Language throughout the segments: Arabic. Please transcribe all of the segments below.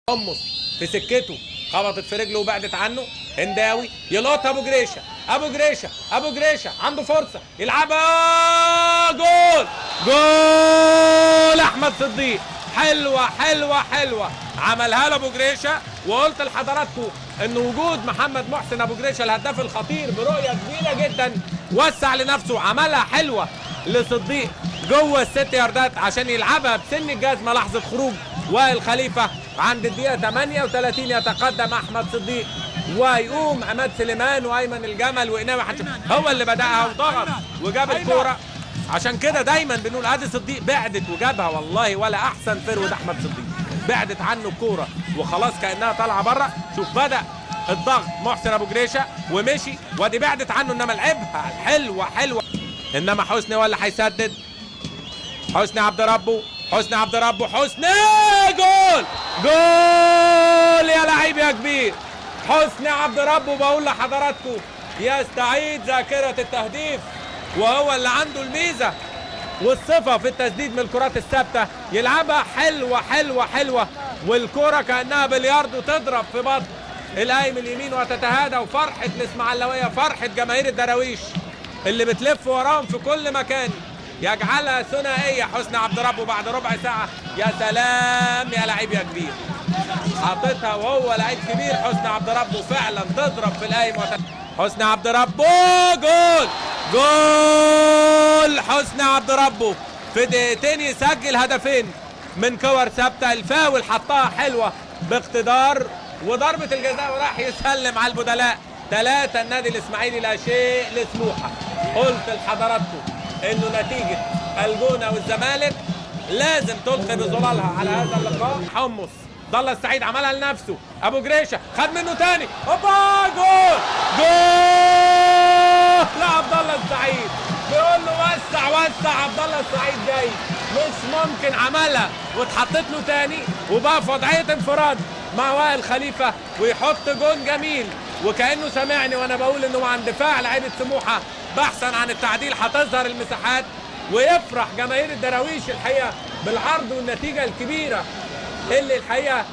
حمص في سكته خبطت في رجله وبعدت عنه. هنداوي يلقط ابو جريشه، ابو جريشه عنده فرصه يلعبها جول، جول احمد صديق. حلوه عملها له ابو جريشه. وقلت لحضراتكم ان وجود محمد محسن ابو جريشه الهداف الخطير برؤيه كبيره جدا وسع لنفسه، عملها حلوه لصديق جوه الست ياردات عشان يلعبها بسن الجزمه لحظه خروج وائل خليفه. عند الدقيقه 38 يتقدم احمد صديق ويقوم عماد سليمان وايمن الجمل وقناوي هو اللي بداها وضغط وجاب الكوره. عشان كده دايما بنقول ادي صديق بعدت وجابها والله، ولا احسن فرود احمد صديق، بعدت عنه الكوره وخلاص كانها طالعه بره. شوف بدا الضغط محسن ابو جريشه ومشي وادي بعدت عنه، انما لعبها حلوه. انما حسني ولا هيسدد؟ حسني عبد ربه، حسني جول يا لعيب يا كبير. حسني عبد ربه بقول لحضراتكم يستعيد ذاكره التهديف، وهو اللي عنده الميزه والصفه في التسديد من الكرات الثابته. يلعبها حلوه والكره كانها بلياردو تضرب في بطن القايم اليمين وتتهادى. وفرحه الاسماعيلاويه، فرحه جماهير الدراويش اللي بتلف وراهم في كل مكان، يجعلها ثنائيه. حسني عبد ربه بعد ربع ساعه، يا سلام يا لعيب يا كبير، حاططها وهو لعيب كبير. حسني عبد ربه فعلا تضرب في القايم حسني عبد ربه جول حسني عبد ربه في دقيقتين يسجل هدفين من كور ثابته. الفاول حطها حلوه باقتدار، وضربه الجزاء وراح يسلم على البدلاء. 3 النادي الاسماعيلي لا شيء لسموحه. قلت لحضراتكم انه نتيجه الجونه والزمالك لازم تلقي بظلالها على هذا اللقاء. حمص عبد الله السعيد عملها لنفسه، ابو جريشه خد منه تاني، هوبا جول لعبد الله السعيد. بيقول له وسع عبد الله السعيد جاي، مش ممكن. عملها واتحطت له تاني وبقى في وضعيه انفراد مع وائل خليفه ويحط جون جميل. وكانه سامعني وانا بقول انه عن دفاع لعيبه سموحه بحثا عن التعديل هتظهر المساحات. ويفرح جماهير الدراويش الحقيقه بالعرض والنتيجه الكبيره اللي الحقيقه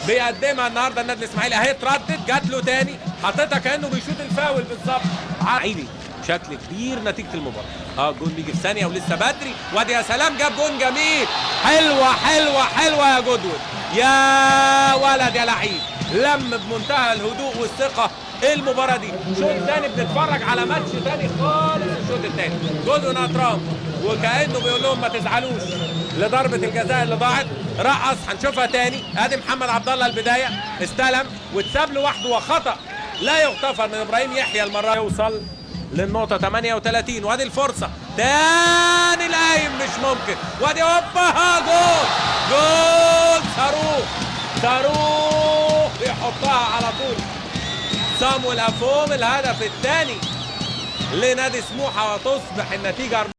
بيقدمها النهارده النادي الاسماعيلي. اهي اتردد جات له تاني، حاططها كانه بيشوط الفاول بالظبط. عيني بشكل كبير نتيجه المباراه. الجون بيجي في ثانيه ولسه بدري، وادي يا سلام جاب جون جميل. حلوه يا جدول يا ولد يا لعيب. لم بمنتهى الهدوء والثقه المباراه دي. شوط تاني بنتفرج على ماتش تاني خالص. الشوط التاني جدول اطرام وكانه بيقول لهم ما تزعلوش لضربه الجزاء اللي ضاعت. رقص هنشوفها تاني. ادي محمد عبد الله البدايه استلم واتساب لوحده وخطا لا يغتفر من ابراهيم يحيى. المره يوصل للنقطه 38 وادي الفرصه تاني القايم مش ممكن. وادي هوبا جول صاروخ يحطها على طول صامويل افوم. الهدف الثاني لنادي سموحه وتصبح النتيجه